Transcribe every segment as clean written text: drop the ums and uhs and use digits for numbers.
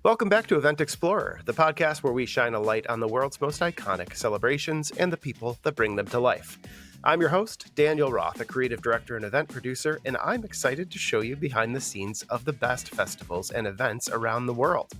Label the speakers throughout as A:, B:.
A: Welcome back to Event Explorer, the podcast where we shine a light on the world's most iconic celebrations and the people that bring them to life. I'm your host, Daniel Roth, a creative director and event producer, and I'm excited to show you behind the scenes of the best festivals and events around the world.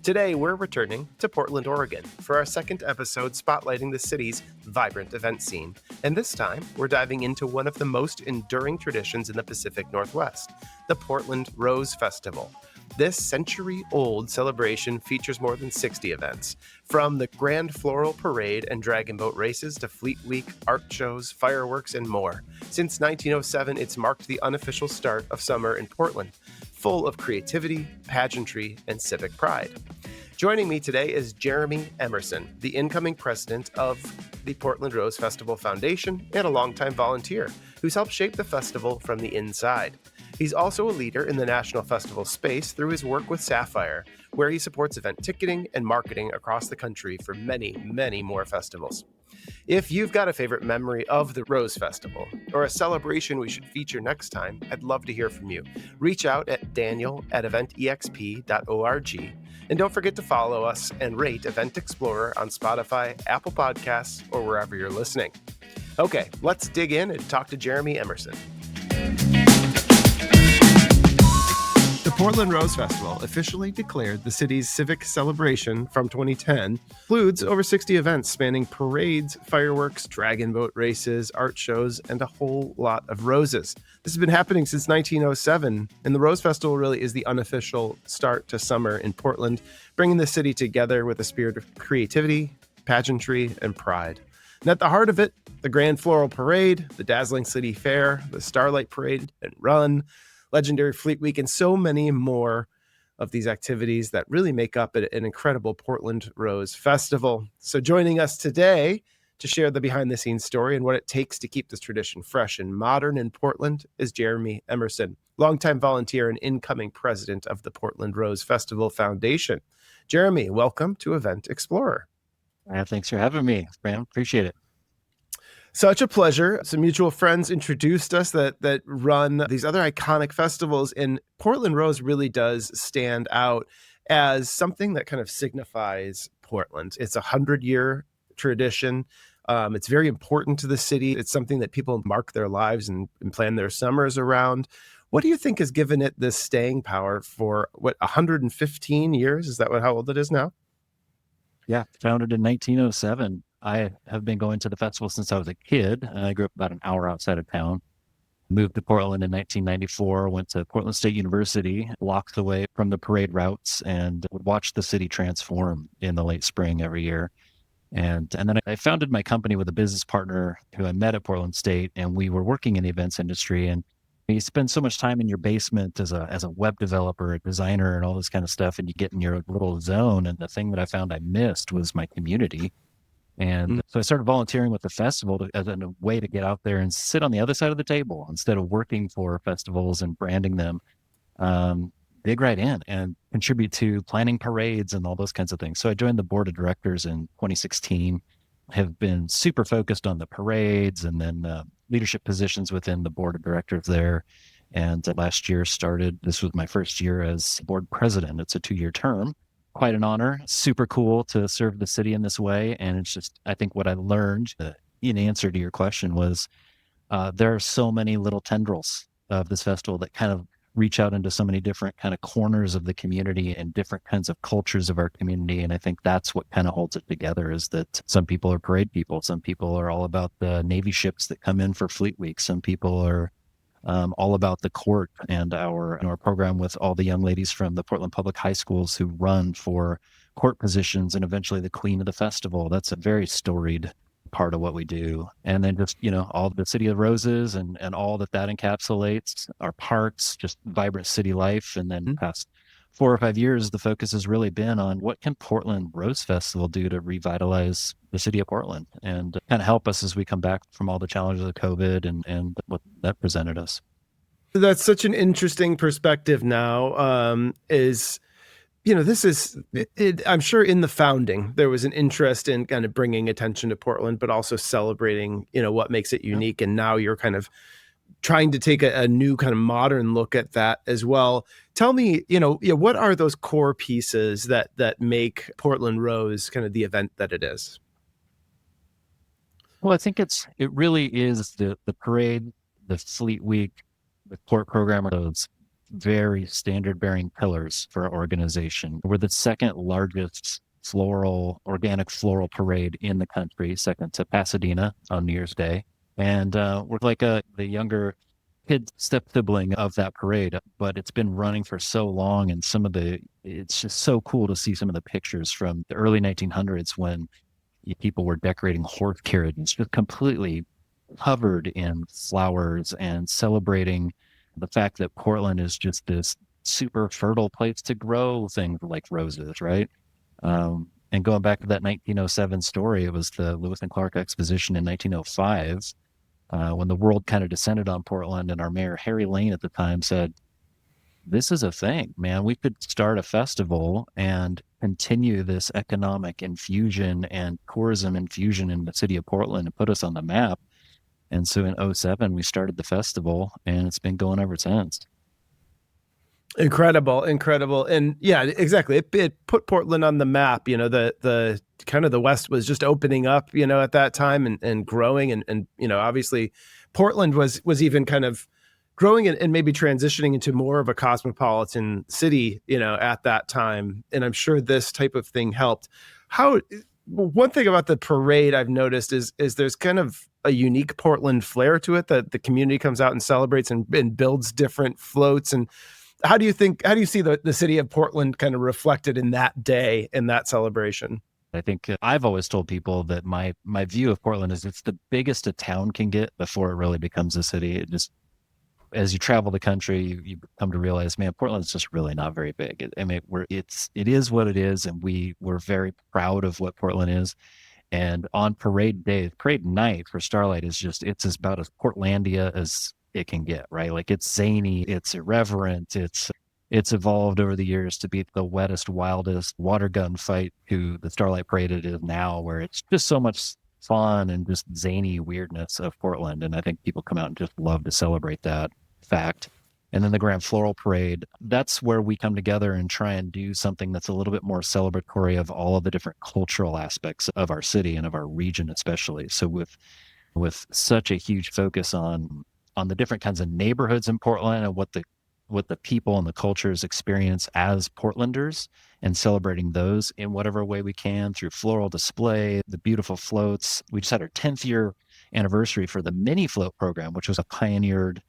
A: Today, we're returning to Portland, Oregon for our second episode spotlighting the city's vibrant event scene. And this time, we're diving into one of the most enduring traditions in the Pacific Northwest, the Portland Rose Festival. This century-old celebration features more than 60 events, from the Grand Floral Parade and dragon boat races to Fleet Week, art shows, fireworks, and more. Since 1907, it's marked the unofficial start of summer in Portland, full of creativity, pageantry, and civic pride. Joining me today is Jeremy Emerson, the incoming president of the Portland Rose Festival Foundation and a longtime volunteer who's helped shape the festival from the inside. He's also a leader in the national festival space through his work with Sapphire, where he supports event ticketing and marketing across the country for many, many more festivals. If you've got a favorite memory of the Rose Festival or a celebration we should feature next time, I'd love to hear from you. Reach out at daniel@eventexp.org. And don't forget to follow us and rate Event Explorer on Spotify, Apple Podcasts, or wherever you're listening. Okay, let's dig in and talk to Jeremy Emerson. The Portland Rose Festival, officially declared the city's civic celebration from 2010, includes over 60 events spanning parades, fireworks, dragon boat races, art shows, and a whole lot of roses. This has been happening since 1907, and the Rose Festival really is the unofficial start to summer in Portland, bringing the city together with a spirit of creativity, pageantry, and pride. And at the heart of it, the Grand Floral Parade, the dazzling city fair, the Starlight Parade and Run, legendary Fleet Week, and so many more of these activities that really make up an incredible Portland Rose Festival. So joining us today to share the behind-the-scenes story and what it takes to keep this tradition fresh and modern in Portland is Jeremy Emerson, longtime volunteer and incoming president of the Portland Rose Festival Foundation. Jeremy, welcome to Event Explorer.
B: Thanks for having me, man. Appreciate it.
A: Such a pleasure. Some mutual friends introduced us that run these other iconic festivals, and Portland Rose really does stand out as something that kind of signifies Portland. It's a 100-year tradition. It's very important to the city. It's something that people mark their lives and plan their summers around. What do you think has given it this staying power for, 115 years? Is that how old it is now?
B: Yeah, founded in 1907. I have been going to the festival since I was a kid. I grew up about an hour outside of town. Moved to Portland in 1994, went to Portland State University, blocks away from the parade routes, and would watch the city transform in the late spring every year. And then I founded my company with a business partner who I met at Portland State, and we were working in the events industry. And you spend so much time in your basement as a web developer, a designer, and all this kind of stuff, and you get in your little zone. And the thing that I found I missed was my community. And so I started volunteering with the festival as a way to get out there and sit on the other side of the table instead of working for festivals and branding them. Dig right in and contribute to planning parades and all those kinds of things. So I joined the board of directors in 2016, have been super focused on the parades and then leadership positions within the board of directors there. And last year this was my first year as board president. It's a 2-year term. Quite an honor. Super cool to serve the city in this way. And it's just, I think what I learned in answer to your question was there are so many little tendrils of this festival that kind of reach out into so many different kind of corners of the community and different kinds of cultures of our community. And I think that's what kind of holds it together is that some people are parade people. Some people are all about the Navy ships that come in for Fleet Week. Some people are all about the court and our program with all the young ladies from the Portland Public High Schools who run for court positions and eventually the queen of the festival. That's a very storied part of what we do. And then just, all the City of Roses and all that encapsulates, our parks, just vibrant city life. And then past 4 or 5 years, the focus has really been on what can Portland Rose Festival do to revitalize the city of Portland and kind of help us as we come back from all the challenges of COVID and what that presented us.
A: That's such an interesting perspective now, this is, I'm sure in the founding, there was an interest in kind of bringing attention to Portland, but also celebrating, what makes it unique. And now you're kind of trying to take a new kind of modern look at that as well. Tell me, what are those core pieces that make Portland Rose kind of the event that it is?
B: Well, I think it really is the parade, the Fleet Week, the court program are those very standard bearing pillars for our organization. We're the second largest organic floral parade in the country, second to Pasadena on New Year's Day. And we're like the younger kid step sibling of that parade, but it's been running for so long. And it's just so cool to see some of the pictures from the early 1900s when people were decorating horse carriages, just completely covered in flowers and celebrating the fact that Portland is just this super fertile place to grow things like roses, right? And going back to that 1907 story, it was the Lewis and Clark Exposition in 1905, when the world kind of descended on Portland, and our mayor, Harry Lane, at the time said, this is a thing, man. We could start a festival and continue this economic infusion and tourism infusion in the city of Portland and put us on the map. And so in '07, we started the festival, and it's been going ever since.
A: Incredible. And yeah, exactly. It put Portland on the map. The kind of the West was just opening up, at that time and growing. And obviously Portland was even kind of growing and maybe transitioning into more of a cosmopolitan city, at that time. And I'm sure this type of thing helped. One thing about the parade I've noticed is there's kind of a unique Portland flair to it, that the community comes out and celebrates and builds different floats. And how do you see the city of Portland kind of reflected in that day, in that celebration?
B: I think I've always told people that my view of Portland is it's the biggest a town can get before it really becomes a city. It just, as you travel the country, you come to realize, man, Portland's just really not very big. It is what it is, and we're very proud of what Portland is. And on parade night for Starlight it's about as Portlandia as it can get, right? Like, it's zany, it's irreverent, it's evolved over the years to be the wettest, wildest water gun fight to the Starlight Parade it is now, where it's just so much fun and just zany weirdness of Portland. And I think people come out and just love to celebrate that fact. And then the Grand Floral Parade, that's where we come together and try and do something that's a little bit more celebratory of all of the different cultural aspects of our city and of our region, especially. So with such a huge focus on the different kinds of neighborhoods in Portland and what the people and the cultures experience as Portlanders, and celebrating those in whatever way we can through floral display, the beautiful floats. We just had our 10th year anniversary for the mini float program, which was a pioneered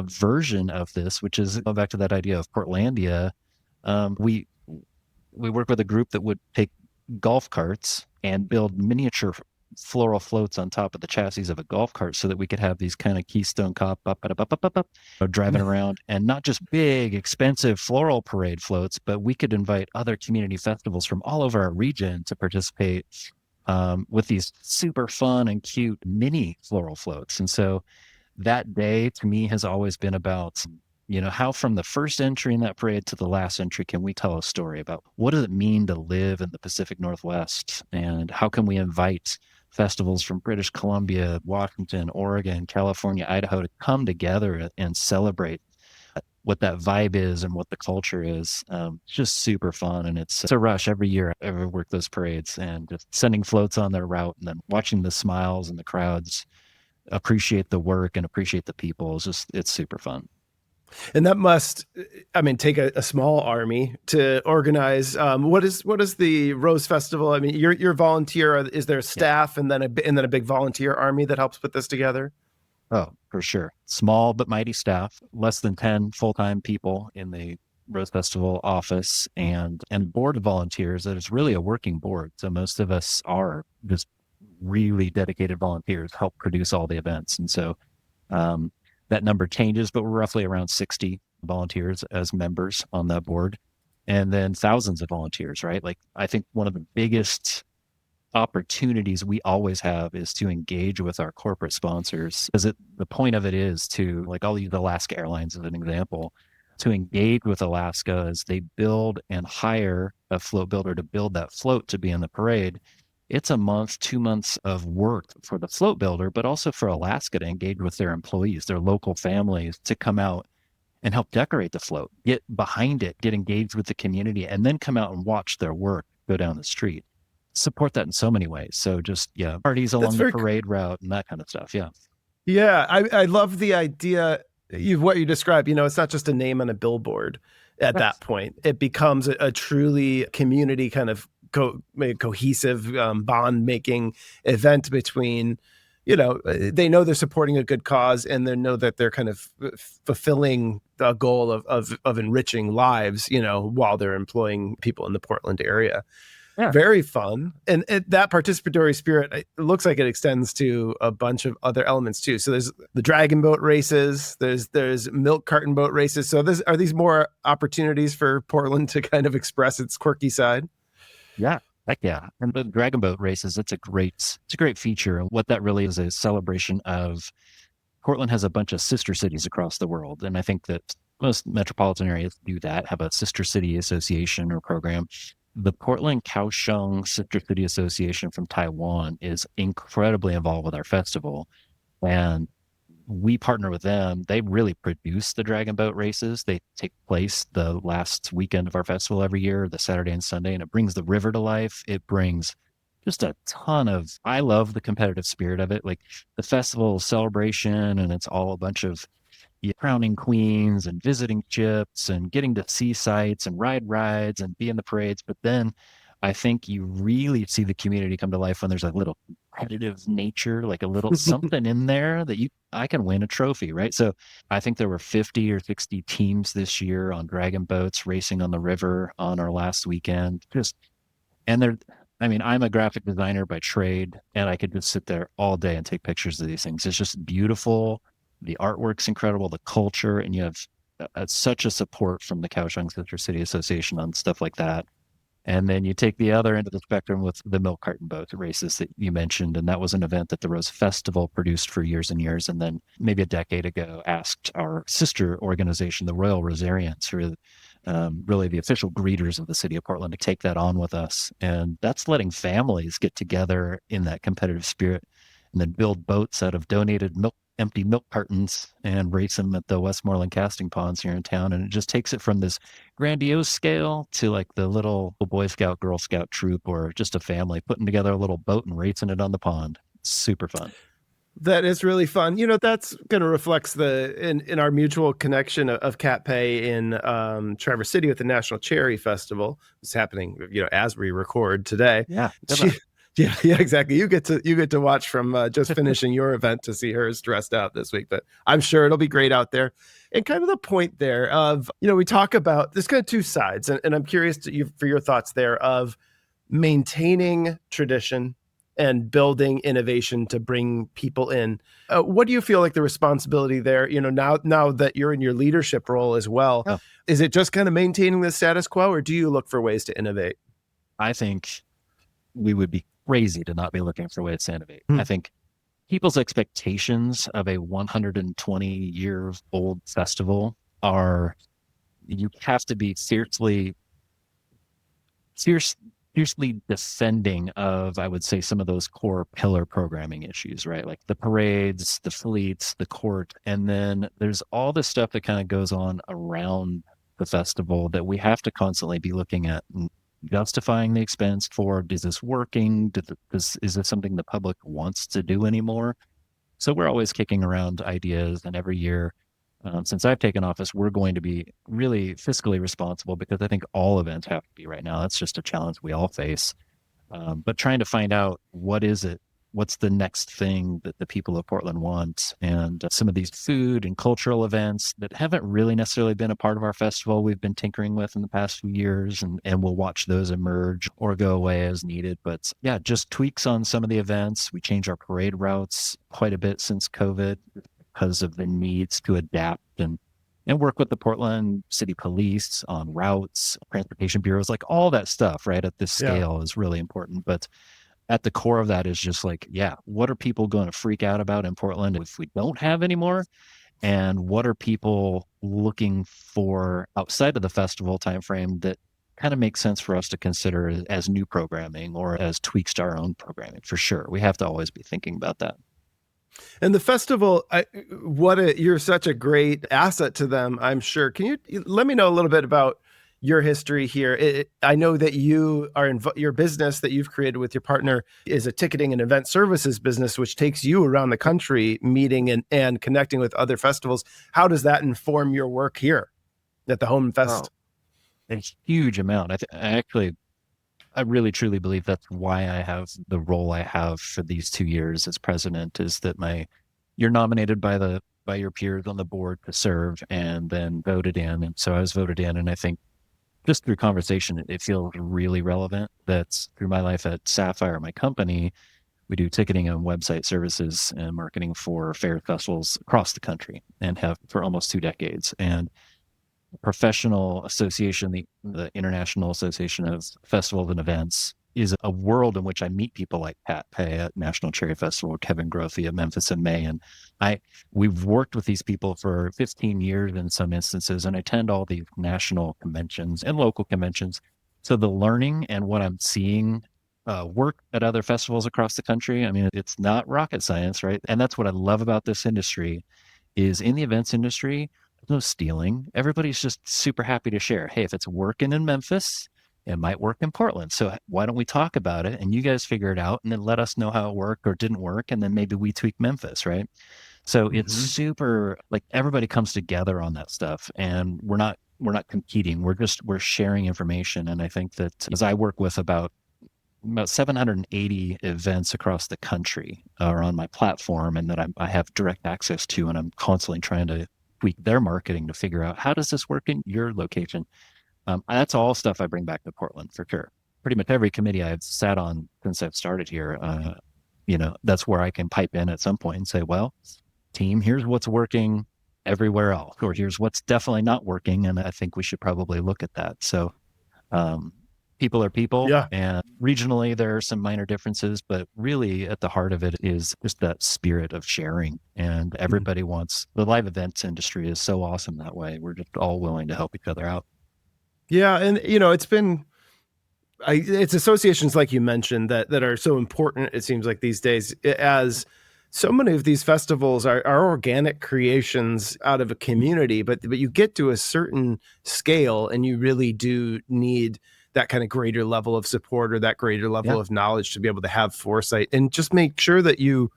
B: version of this, which is going back to that idea of Portlandia. We work with a group that would take golf carts and build miniature floral floats on top of the chassis of a golf cart, so that we could have these kind of Keystone Cop driving around, and not just big, expensive floral parade floats, but we could invite other community festivals from all over our region to participate with these super fun and cute mini floral floats. And so that day to me has always been about, how from the first entry in that parade to the last entry, can we tell a story about what does it mean to live in the Pacific Northwest, and how can we invite festivals from British Columbia, Washington, Oregon, California, Idaho to come together and celebrate what that vibe is and what the culture is. It's just super fun. And it's a rush every year. I ever work those parades, and just sending floats on their route and then watching the smiles and the crowds appreciate the work and appreciate the people. It's super fun.
A: And that must, take a small army to organize. What is the Rose Festival? I mean, you're volunteer. Is there a staff and then a big volunteer army that helps put this together?
B: Oh, for sure. Small but mighty staff, less than 10 full-time people in the Rose Festival office, and board of volunteers that is really a working board. So most of us are just really dedicated volunteers, help produce all the events. And so that number changes, but we're roughly around 60 volunteers as members on that board, and then thousands of volunteers, right? Like, I think one of the biggest opportunities we always have is to engage with our corporate sponsors, because the point of it is to, like, I'll use Alaska Airlines as an example, to engage with Alaska as they build and hire a float builder to build that float to be in the parade. it's a month, 2 months of work for the float builder, but also for Alaska to engage with their employees, their local families to come out and help decorate the float, get behind it, get engaged with the community, and then come out and watch their work go down the street. Support that in so many ways. So just, yeah, parties
A: That's
B: along the
A: very
B: parade route and that kind of stuff. Yeah.
A: Yeah, I love the idea what you described. It's not just a name on a billboard at that point. It becomes a truly community kind of cohesive bond making event between, they know they're supporting a good cause and they know that they're kind of fulfilling the goal of enriching lives, while they're employing people in the Portland area.
B: Yeah.
A: Very fun. And that participatory spirit, it looks like it extends to a bunch of other elements too. So there's the dragon boat races, there's milk carton boat races. So are these more opportunities for Portland to kind of express its quirky side?
B: Yeah. Heck yeah. And the dragon boat races, it's a great feature. What that really is a celebration of Portland has a bunch of sister cities across the world. And I think that most metropolitan areas do that, have a sister city association or program. The Portland Kaohsiung Sister City Association from Taiwan is incredibly involved with our festival. And we partner with them. They really produce the dragon boat races. They take place the last weekend of our festival every year, the Saturday and Sunday, and it brings the river to life. It brings just a ton of, I love the competitive spirit of it. Like the festival celebration, and it's all a bunch of crowning queens and visiting ships and getting to see sights and ride rides and be in the parades. But then I think you really see the community come to life when there's a little competitive nature, like a little something in there that I can win a trophy, right? So I think there were 50 or 60 teams this year on dragon boats racing on the river on our last weekend. I'm a graphic designer by trade, and I could just sit there all day and take pictures of these things. It's just beautiful. The artwork's incredible, the culture, and you have such a support from the Kaohsiung Sister City Association on stuff like that. And then you take the other end of the spectrum with the milk carton boat races that you mentioned. And that was an event that the Rose Festival produced for years and years. And then maybe a decade ago asked our sister organization, the Royal Rosarians, who are really the official greeters of the city of Portland, to take that on with us. And that's letting families get together in that competitive spirit and then build boats out of donated empty milk cartons and race them at the Westmoreland casting ponds here in town. And it just takes it from this grandiose scale to like the little Boy Scout, Girl Scout troop, or just a family putting together a little boat and racing it on the pond. It's super fun.
A: That is really fun. That's going to reflect in our mutual connection of Cat Pay in Traverse City with the National Cherry Festival. It's happening, as we record today.
B: Yeah.
A: Yeah, exactly. You get to watch from just finishing your event to see hers dressed out this week, but I'm sure it'll be great out there. And kind of the point there of, we talk about there's kind of two sides, and I'm curious for your thoughts there of maintaining tradition and building innovation to bring people in. What do you feel like the responsibility there, now that you're in your leadership role as well, Is it just kind of maintaining the status quo, or do you look for ways to innovate?
B: I think we would be crazy to not be looking for ways to innovate. I think people's expectations of a 120-year-old festival you have to be fiercely defending of, I would say, some of those core pillar programming issues, right? Like the parades, the fleets, the court. And then there's all this stuff that kind of goes on around the festival that we have to constantly be looking at and justifying the expense for. Is this working? Is this something the public wants to do anymore? So we're always kicking around ideas, and every year since I've taken office, we're going to be really fiscally responsible, because I think all events have to be right now. That's just a challenge we all face. But trying to find out what's the next thing that the people of Portland want. And some of these food and cultural events that haven't really necessarily been a part of our festival, we've been tinkering with in the past few years, and we'll watch those emerge or go away as needed. But yeah, just tweaks on some of the events. We changed our parade routes quite a bit since COVID because of the needs to adapt and work with the Portland City Police on routes, transportation bureaus, like all that stuff, right? At this scale is really important. But at the core of that is just like, what are people going to freak out about in Portland if we don't have anymore? And what are people looking for outside of the festival timeframe that kind of makes sense for us to consider as new programming or as tweaks to our own programming. For sure, we have to always be thinking about that.
A: And the festival, you're such a great asset to them, I'm sure. Can you let me know a little bit about your history here? I know that your business that you've created with your partner is a ticketing and event services business, which takes you around the country meeting and connecting with other festivals. How does that inform your work here at the Home Fest?
B: Oh, a huge amount. I really truly believe that's why I have the role I have for these 2 years as president, is that you're nominated by your peers on the board to serve and then voted in. And so I was voted in, and I think just through conversation, it feels really relevant. That's through my life at Sapphire, my company. We do ticketing and website services and marketing for fair festivals across the country and have for almost 2 decades. And professional association, the International Association of Festivals and Events, is a world in which I meet people like Pat Pay at National Cherry Festival, Kevin Grothy at Memphis in May. And we've worked with these people for 15 years in some instances, and I attend all these national conventions and local conventions. So the learning and what I'm seeing work at other festivals across the country, I mean, it's not rocket science, right? And that's what I love about this industry, is in the events industry, there's no stealing. Everybody's just super happy to share. Hey, if it's working in Memphis, it might work in Portland. So why don't we talk about it and you guys figure it out and then let us know how it worked or didn't work. And then maybe we tweak Memphis, right? So it's super, like, everybody comes together on that stuff, and we're not competing. We're sharing information. And I think that as I work with about 780 events across the country are on my platform and that I have direct access to, and I'm constantly trying to tweak their marketing to figure out, how does this work in your location? That's all stuff I bring back to Portland for sure. Pretty much every committee I've sat on since I've started here, that's where I can pipe in at some point and say, well, team, here's what's working everywhere else, or here's what's definitely not working, and I think we should probably look at that. So people are people,
A: Yeah.
B: And regionally there are some minor differences, but really at the heart of it is just that spirit of sharing. And everybody wants, the live events industry is so awesome that way. We're just all willing to help each other out.
A: Yeah. And, it's associations like you mentioned that are so important, it seems like these days, as so many of these festivals are organic creations out of a community, but you get to a certain scale and you really do need that kind of greater level of support or that greater level of knowledge to be able to have foresight and just make sure that you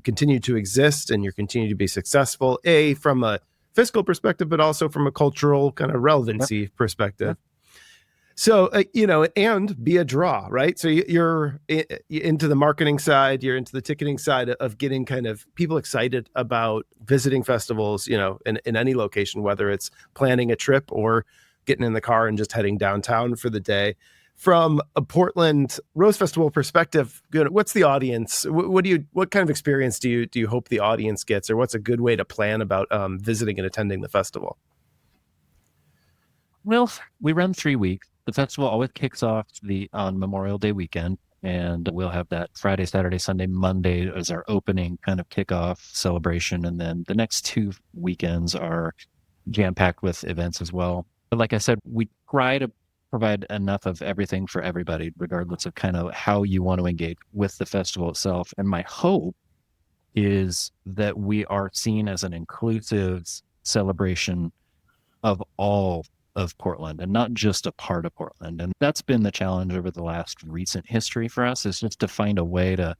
A: continue to exist and you continue to be successful, from a fiscal perspective, but also from a cultural kind of relevancy perspective. So, and be a draw, right? So you're into the marketing side, you're into the ticketing side of getting kind of people excited about visiting festivals, in any location, whether it's planning a trip or getting in the car and just heading downtown for the day. From a Portland Rose Festival perspective, what's the audience? What kind of experience do you hope the audience gets, or what's a good way to plan about visiting and attending the festival?
B: Well, we run 3 weeks. The festival always kicks off on Memorial Day weekend, and we'll have that Friday, Saturday, Sunday, Monday as our opening kind of kickoff celebration. And then the next 2 weekends are jam-packed with events as well. But like I said, we try to provide enough of everything for everybody, regardless of kind of how you want to engage with the festival itself. And my hope is that we are seen as an inclusive celebration of all of Portland and not just a part of Portland. And that's been the challenge over the last recent history for us, is just to find a way to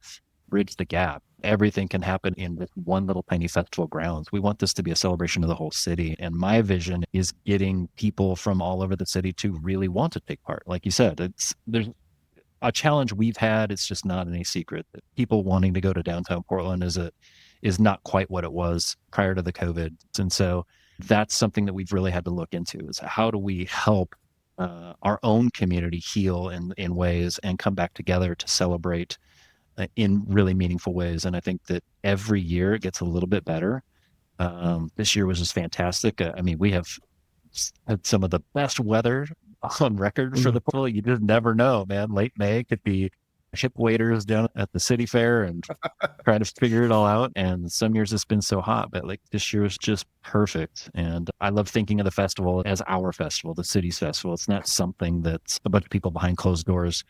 B: bridge the gap. Everything can happen in this one little tiny festival grounds. We want this to be a celebration of the whole city. And my vision is getting people from all over the city to really want to take part. Like you said, there's a challenge we've had. It's just not any secret that people wanting to go to downtown Portland is not quite what it was prior to the COVID. And so that's something that we've really had to look into, is how do we help our own community heal in ways and come back together to celebrate in really meaningful ways. And I think that every year it gets a little bit better. This year was just fantastic. We have had some of the best weather on record for the pool. You just never know, man. Late May could be hip waiters down at the city fair and try to figure it all out. And some years it's been so hot, but like this year was just perfect. And I love thinking of the festival as our festival, the city's festival. It's not something that's a bunch of people behind closed doors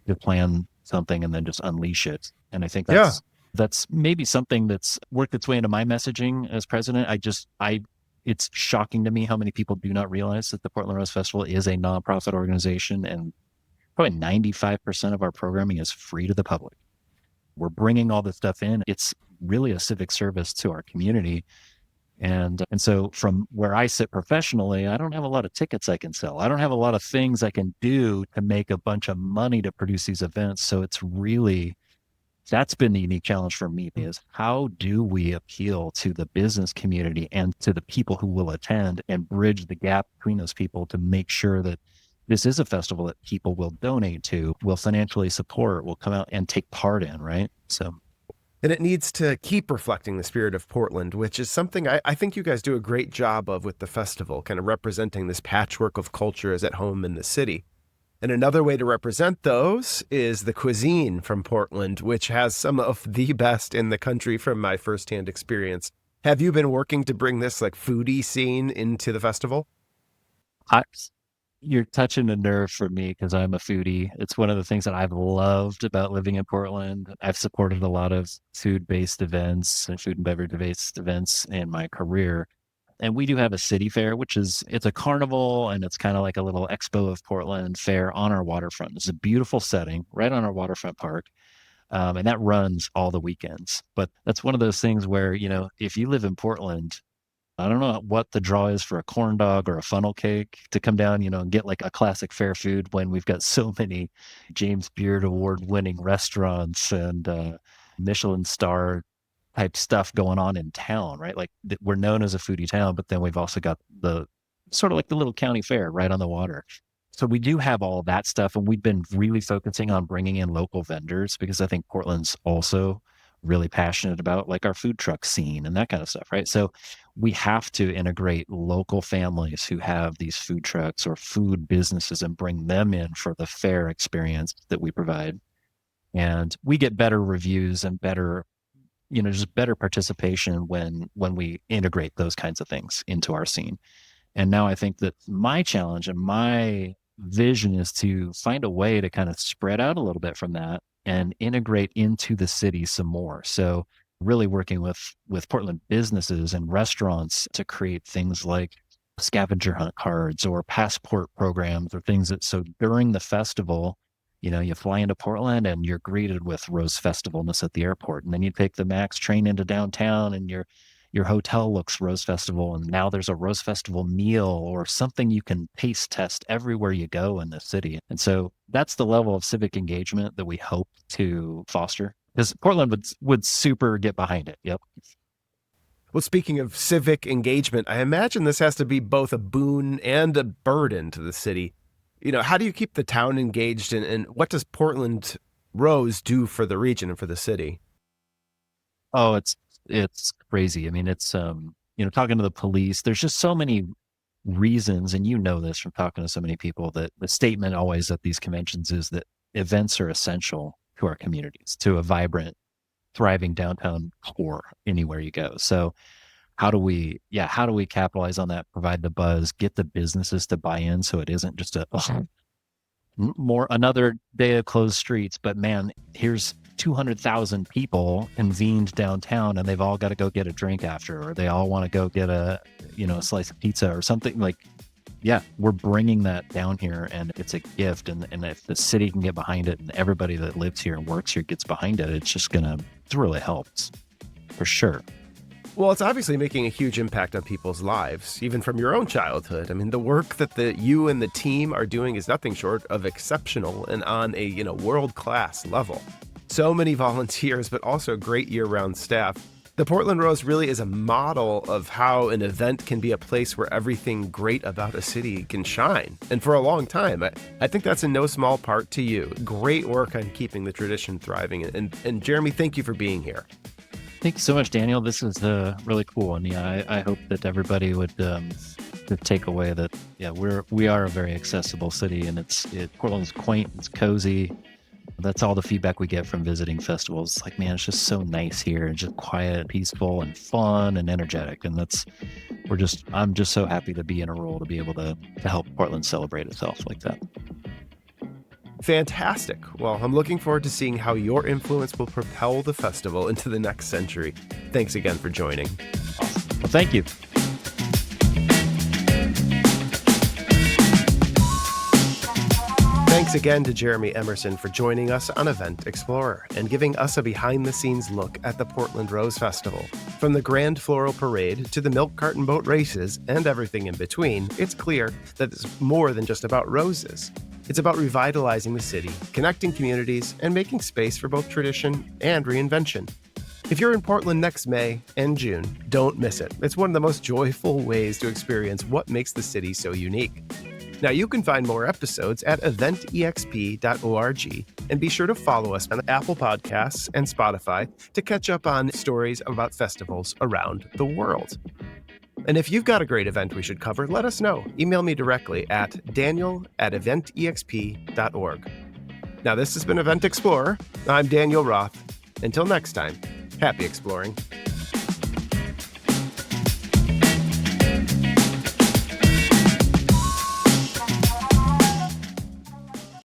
B: to plan something and then just unleash it. And I think
A: Yeah.
B: that's maybe something that's worked its way into my messaging as president. It's shocking to me how many people do not realize that the Portland Rose Festival is a nonprofit organization, and probably 95% of our programming is free to the public. We're bringing all this stuff in. It's really a civic service to our community. And so from where I sit professionally, I don't have a lot of tickets I can sell. I don't have a lot of things I can do to make a bunch of money to produce these events. So it's really, that's been the unique challenge for me, is how do we appeal to the business community and to the people who will attend and bridge the gap between those people to make sure that this is a festival that people will donate to, will financially support, will come out and take part in, right? So.
A: And it needs to keep reflecting the spirit of Portland, which is something I think you guys do a great job of with the festival, kind of representing this patchwork of cultures at home in the city. And another way to represent those is the cuisine from Portland, which has some of the best in the country from my firsthand experience. Have you been working to bring this like foodie scene into the festival?
B: I, you're touching a nerve for me because I'm a foodie. It's one of the things that I've loved about living in Portland. I've supported a lot of food-based events and food and beverage-based events in my career. And we do have a city fair, it's a carnival, and it's kind of like a little Expo of Portland fair on our waterfront. It's a beautiful setting right on our waterfront park. And that runs all the weekends. But that's one of those things where, if you live in Portland, I don't know what the draw is for a corn dog or a funnel cake to come down, and get like a classic fair food when we've got so many James Beard Award winning restaurants and Michelin star type stuff going on in town, right? Like we're known as a foodie town, but then we've also got the sort of like the little county fair right on the water. So we do have all that stuff, and we've been really focusing on bringing in local vendors because I think Portland's also really passionate about like our food truck scene and that kind of stuff, right? So we have to integrate local families who have these food trucks or food businesses and bring them in for the fair experience that we provide. And we get better reviews and better, just better participation when we integrate those kinds of things into our scene. And now I think that my challenge and my vision is to find a way to kind of spread out a little bit from that and integrate into the city some more. So really working with Portland businesses and restaurants to create things like scavenger hunt cards or passport programs or things that, so during the festival, you fly into Portland and you're greeted with Rose Festivalness at the airport. And then you take the MAX train into downtown and your hotel looks Rose Festival. And now there's a Rose Festival meal or something you can taste test everywhere you go in the city. And so that's the level of civic engagement that we hope to foster, because Portland would super get behind it. Yep.
A: Well, speaking of civic engagement, I imagine this has to be both a boon and a burden to the city. How do you keep the town engaged, and what does Portland Rose do for the region and for the city?
B: Oh, it's crazy. I mean, it's talking to the police, there's just so many reasons, and this from talking to so many people, that the statement always at these conventions is that events are essential to our communities, to a vibrant, thriving downtown core anywhere you go. So how do we capitalize on that, provide the buzz, get the businesses to buy in so it isn't just another day of closed streets, but man, here's 200,000 people convened downtown and they've all got to go get a drink after, or they all want to go get a slice of pizza or something. Like, yeah, we're bringing that down here, and it's a gift. And if the city can get behind it and everybody that lives here and works here gets behind it, it's really helps for sure.
A: Well, it's obviously making a huge impact on people's lives, even from your own childhood. I mean, the work that you and the team are doing is nothing short of exceptional and on a, world-class level. So many volunteers, but also great year-round staff. The Portland Rose really is a model of how an event can be a place where everything great about a city can shine. And for a long time, I think that's in no small part to you. Great work on keeping the tradition thriving. And Jeremy, thank you for being here.
B: Thank you so much, Daniel. This is really cool. And yeah, I hope that everybody would take away that, yeah, we are a very accessible city, and Portland's quaint, it's cozy. That's all the feedback we get from visiting festivals. Like, man, it's just so nice here and just quiet, peaceful, and fun and energetic. And I'm just so happy to be in a role to be able to help Portland celebrate itself like that.
A: Fantastic. Well, I'm looking forward to seeing how your influence will propel the festival into the next century. Thanks again for joining.
B: Awesome. Well, thank you.
A: Thanks again to Jeremy Emerson for joining us on Event Explorer and giving us a behind-the-scenes look at the Portland Rose Festival. From the Grand Floral Parade to the milk carton boat races and everything in between, it's clear that it's more than just about roses. It's about revitalizing the city, connecting communities, and making space for both tradition and reinvention. If you're in Portland next May and June, don't miss it. It's one of the most joyful ways to experience what makes the city so unique. Now, you can find more episodes at eventexp.org, and be sure to follow us on Apple Podcasts and Spotify to catch up on stories about festivals around the world. And if you've got a great event we should cover, let us know. Email me directly at daniel@eventexp.org. Now, this has been Event Explorer. I'm Daniel Roth. Until next time, happy exploring.